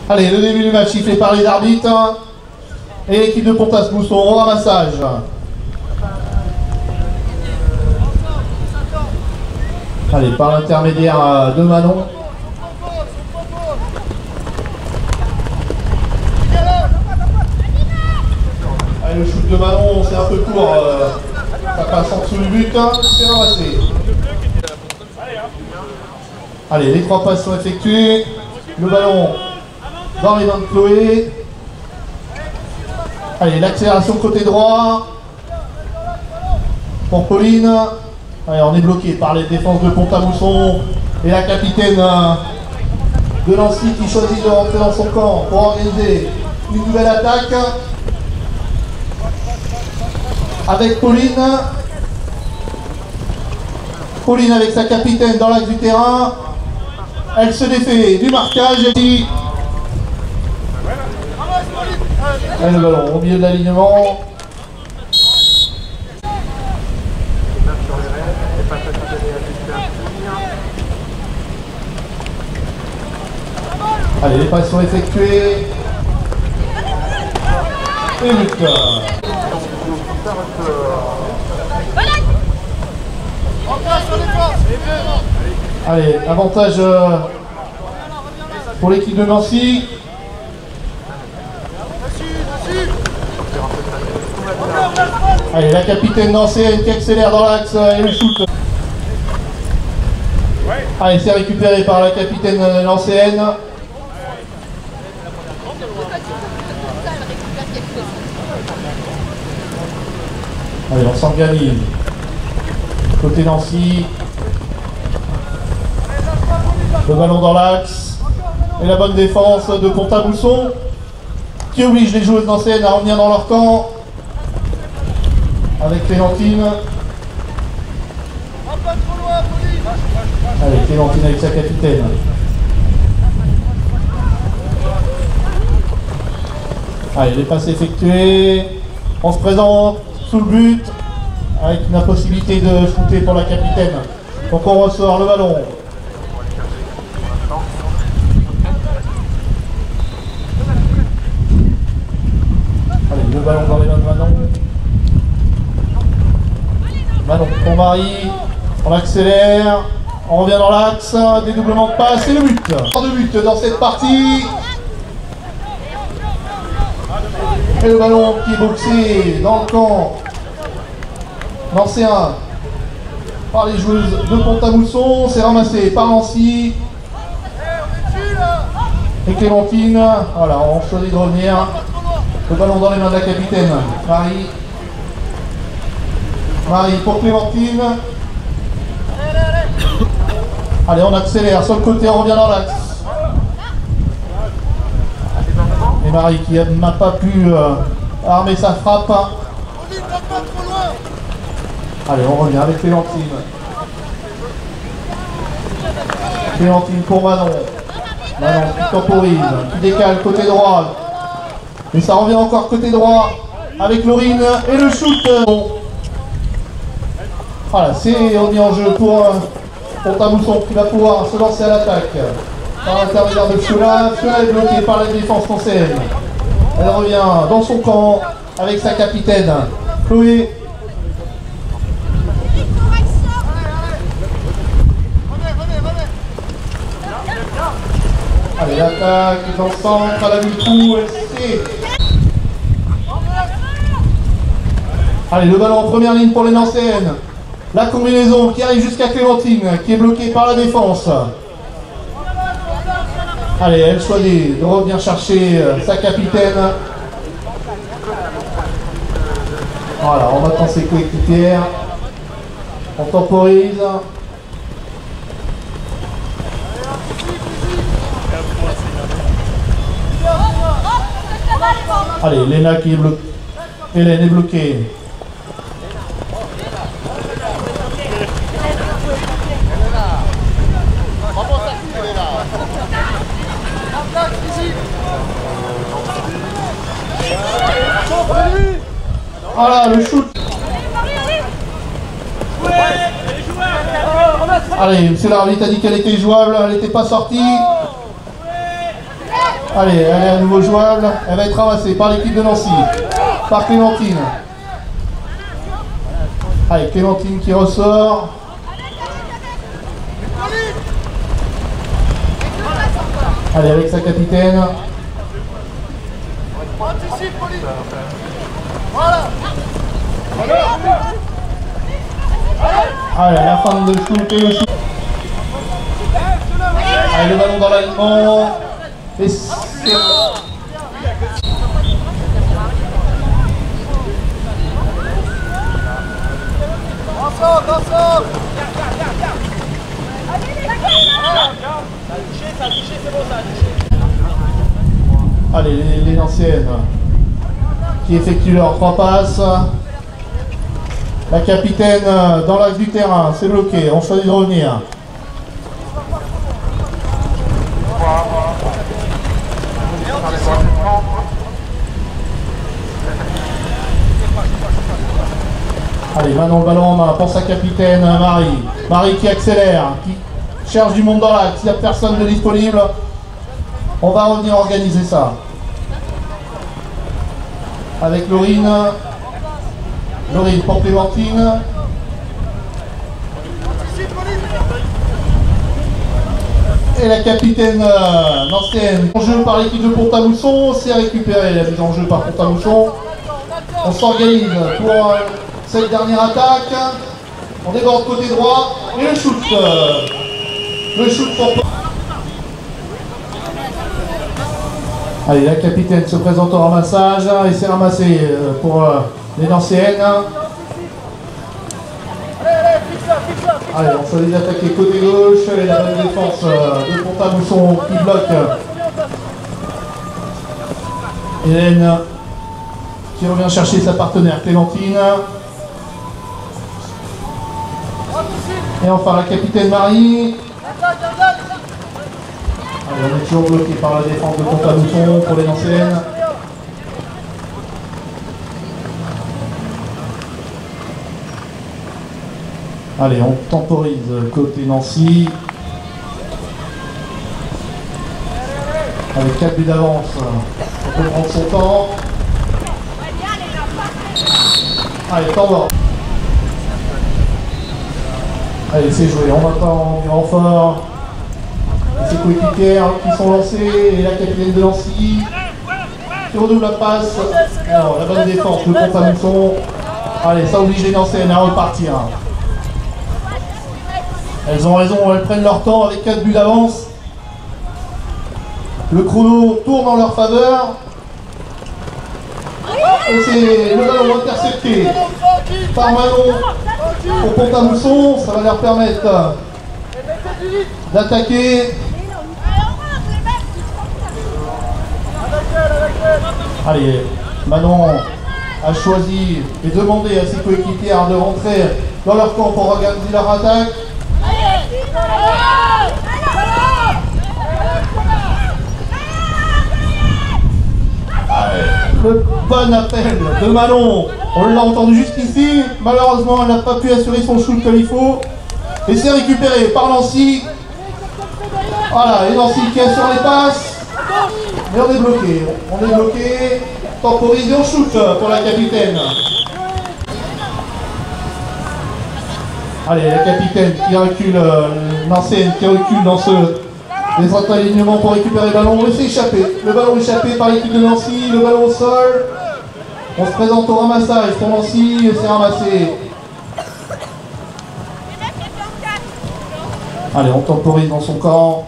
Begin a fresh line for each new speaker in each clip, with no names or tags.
Allez, le début du match sifflé par les arbitres. Et l'équipe de Pontas-Mousson au ramassage. Allez, par l'intermédiaire de Manon. Allez, le shoot de Manon, c'est un peu court. Ça passe en dessous du but. C'est ramassé. Allez, les 3 passes sont effectuées. Le ballon dans les mains de Chloé. Allez, l'accélération côté droit pour Pauline. Allez, on est bloqué par les défenses de Pont-à-Mousson et la capitaine de Nancy qui choisit de rentrer dans son camp pour organiser une nouvelle attaque avec Pauline. Pauline avec sa capitaine dans l'axe du terrain. Elle se défait du marquage et le ballon au milieu de l'alignement. Allez, les passes sont effectuées. Et but. Allez, avantage pour l'équipe de Nancy. Allez, la capitaine nancéenne qui accélère dans l'axe et le shoot. Allez, c'est récupéré par la capitaine nancéenne. Allez, on s'organise. Côté Nancy. Le ballon dans l'axe. Et la bonne défense de Pont-à-Mousson qui oblige les joueuses nancéennes à revenir dans leur camp. Avec Clémentine. Allez, Clémentine avec sa capitaine. Allez, les passes effectuées. On se présente sous le but avec une possibilité de shooter pour la capitaine. Donc on ressort le ballon. Allez, le ballon dans les mains de Manon. Manon pour Marie. On accélère. On revient dans l'axe. Dédoublement de passe et le but. De but dans cette partie. Et le ballon qui est boxé dans le camp nancéen par les joueuses de Pont-à-Mousson. C'est ramassé par Nancy. Et Clémentine. Voilà, on choisit de revenir. Le ballon dans les mains de la capitaine. Marie. Marie pour Clémentine. Allez, on accélère sur le côté, on revient dans l'axe. Et Marie qui n'a pas pu armer sa frappe. Allez, on revient avec Clémentine. Clémentine pour Manon. Manon qui temporise, qui décale côté droit. Et ça revient encore côté droit avec Laurine et le shoot. Voilà, c'est remis en jeu pour Pont-à-Mousson qui va pouvoir se lancer à l'attaque. Par l'intermédiaire de Fiola. Fiola est bloquée par la défense française. Elle revient dans son camp avec sa capitaine, Chloé. Allez, l'attaque dans le centre, à la mi-coup, allez, le ballon en première ligne pour les Nancéennes. La combinaison qui arrive jusqu'à Clémentine, qui est bloquée par la défense. Allez, elle choisit de revenir chercher sa capitaine. Voilà, on attend ses coéquipières. On temporise. Allez, Léna qui est bloquée. Hélène est bloquée. Voilà le shoot. Allez, monsieur l'arbitre a dit qu'elle était jouable, elle n'était pas sortie. Allez, elle est à nouveau jouable. Elle va être ramassée par l'équipe de Nancy. Par Clémentine. Allez, Clémentine qui ressort. Allez, avec sa capitaine. Allez, la fin de shoot et le shoot. Allez, le ballon dans l'alignement. Et allez, les anciennes qui effectuent leurs 3 passes. La capitaine dans l'axe du terrain, c'est bloqué, on choisit de revenir. Allez, Manon le ballon en main pour sa capitaine Marie. Marie qui accélère, qui cherche du monde dans l'axe. S'il n'y a personne de disponible, on va revenir organiser ça. Avec Laurine. Laurine pour Clémentine. Et la capitaine Nancienne. En jeu par l'équipe de Pont-à-Mousson. C'est récupéré la mise en jeu par Pont-à-Mousson. On s'organise pour cette dernière attaque. On déborde côté droit. Et le shoot. Le shoot pour... Allez, la capitaine se présente au ramassage. Et c'est ramassé pour les Nanciennes. Allez, on choisit d'attaquer côté gauche. Et la bonne défense de Pont-à-Mousson qui bloque. Hélène qui revient chercher sa partenaire Clémentine. Et enfin la capitaine Marie. Allez, on est toujours bloqué par la défense de Pont-à-Mousson pour les Nanciennes. Allez, on temporise côté Nancy. Avec 4 buts d'avance, on peut prendre son temps. Allez, temps mort. Allez, c'est joué, on va pas en renfort. Ses coéquipières qui sont lancés et la capitaine de Nancy qui redouble la passe. Alors, la bonne défense, le Pont-à-Mousson. Allez, ça oblige les Nanciennes à repartir. Elles ont raison, elles prennent leur temps avec 4 buts d'avance. Le chrono tourne en leur faveur. Et c'est le ballon intercepté par Manon pour Pont-à-Mousson. Ça va leur permettre d'attaquer. Allez, Manon a choisi et demandé à ses coéquipières de rentrer dans leur camp pour organiser leur attaque. Le bon appel de Manon, on l'a entendu jusqu'ici. Malheureusement, elle n'a pas pu assurer son shoot comme il faut. Et c'est récupéré par Nancy. Voilà, et Nancy qui assure les passes. Mais on est bloqué. On est bloqué. Temporisé, on shoot pour la capitaine. Allez, la capitaine qui recule, l'ancienne qui recule dans les alignements pour récupérer le ballon. On laisse échapper. Le ballon échappé par l'équipe de Nancy. Le ballon au sol. On se présente au ramassage pour Nancy. Et c'est ramassé. Allez, on temporise dans son camp.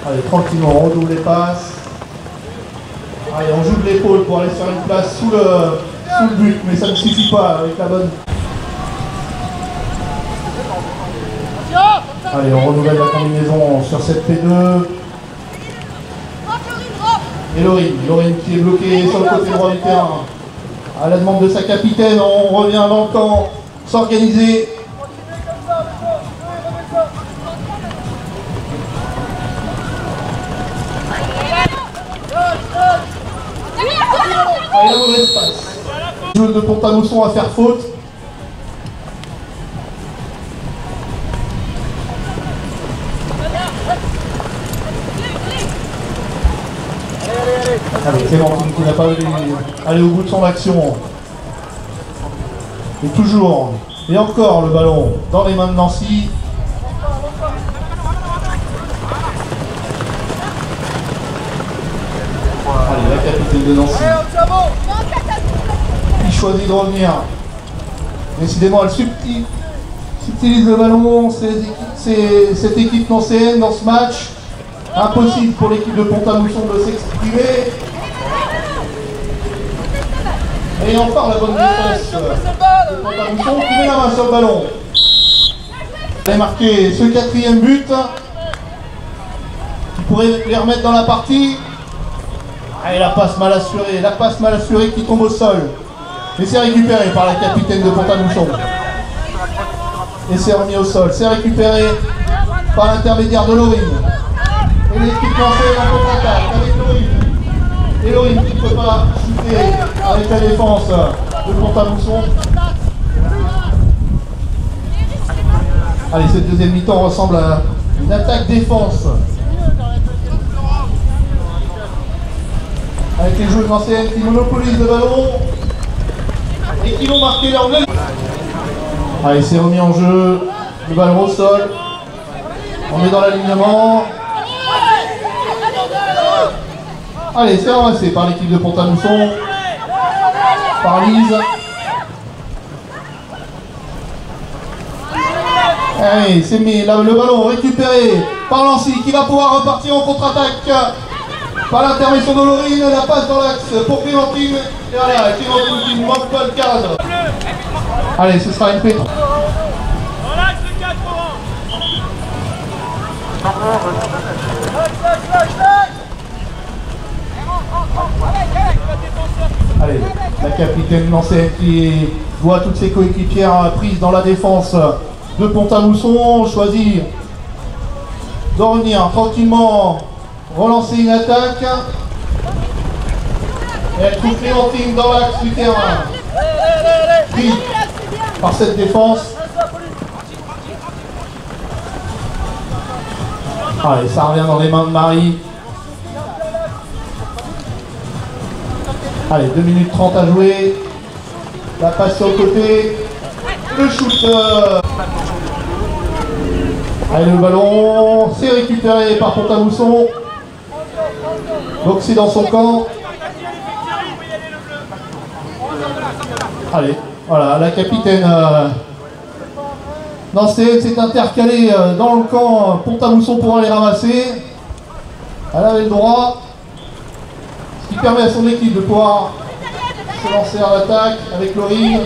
Allez, tranquillement, on redouble les passes. Allez, on joue de l'épaule pour aller faire une place sous le but, mais ça ne suffit pas avec la bonne. Allez, on renouvelle la combinaison sur cette P2. Et Laurine qui est bloquée sur le côté droit du terrain. À la demande de sa capitaine, on revient dans le camp, s'organiser. Allez, la mauvaise passe. Le jeu de Pont-à-Mousson à faire faute. Allez, Clémentine qui n'a pas voulu aller au bout de son action. Et toujours, et encore le ballon dans les mains de Nancy. Allez, la capitaine de Nancy. Il choisit de revenir. Décidément, elle subtilise le ballon. Cette équipe nancéenne dans ce match. Impossible pour l'équipe de Pont-à-Mousson de s'exprimer. Et enfin la bonne défense de Pont-à-Mousson qui met la main sur le ballon. Elle a marqué ce 4e but qui pourrait les remettre dans la partie. Et la passe mal assurée qui tombe au sol. Et c'est récupéré par la capitaine de Pont-à-Mousson. Et c'est remis au sol. C'est récupéré par l'intermédiaire de Laurine. Et l'équipe nancéenne en contre-attaque avec Laurine. Et Laurine qui ne peut pas chuter avec la défense de Pont-à-Mousson. Allez, cette deuxième mi-temps ressemble à une attaque-défense. Avec les joueurs nancéennes qui monopolisent le ballon et qui vont marquer leur but. Allez, c'est remis en jeu. Le ballon au sol. On est dans l'alignement. Allez, c'est ramassé par l'équipe de Pont-à-Mousson. Par Lise. Allez, c'est mis. Là, le ballon récupéré par Nancy qui va pouvoir repartir en contre-attaque. Par l'intervention de Laurine, la passe dans l'axe pour Clémentine. Et voilà, Clémentine qui ne manque pas le cadre. Allez, ce sera une pétro.
Dans l'axe de 4
Allez, la capitaine nancéenne qui voit toutes ses coéquipières prises dans la défense de Pont-à-Mousson choisit de revenir tranquillement, relancer une attaque. Et elle trouve Clémentine dans l'axe du terrain. Prise par cette défense. Allez, ça revient dans les mains de Marie. Allez, 2 minutes 30 à jouer. La passe sur le côté. Le shoot. Allez, le ballon. C'est récupéré par Pont-à-Mousson. Donc c'est dans son camp. Allez, voilà, la capitaine nancéenne s'est intercalée dans le camp Pont-à-Mousson pour aller ramasser. Elle avait le droit. Ce qui permet à son équipe de pouvoir se lancer à l'attaque avec Laurine.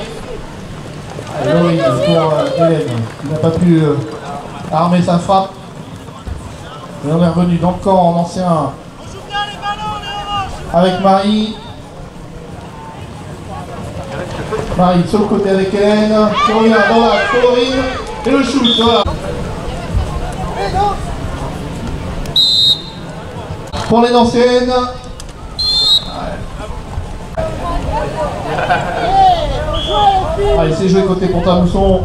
Laurine pour Hélène, qui n'a pas pu armer sa frappe. Et on est revenu dans le camp en ancien avec Marie. Marie sur le côté avec Hélène. Qui revient dans la Laurine. Et le shoot, voilà. Pour les anciennes. Allez, c'est joué côté Pont-à-Mousson.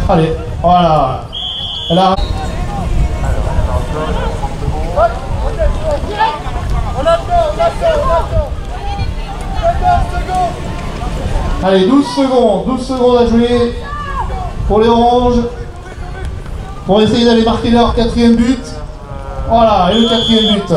Allez, voilà. Elle a... Allez, 12 secondes à jouer pour les oranges. Pour essayer d'aller marquer leur 4e but. Oh, Voilà, et le 4e but.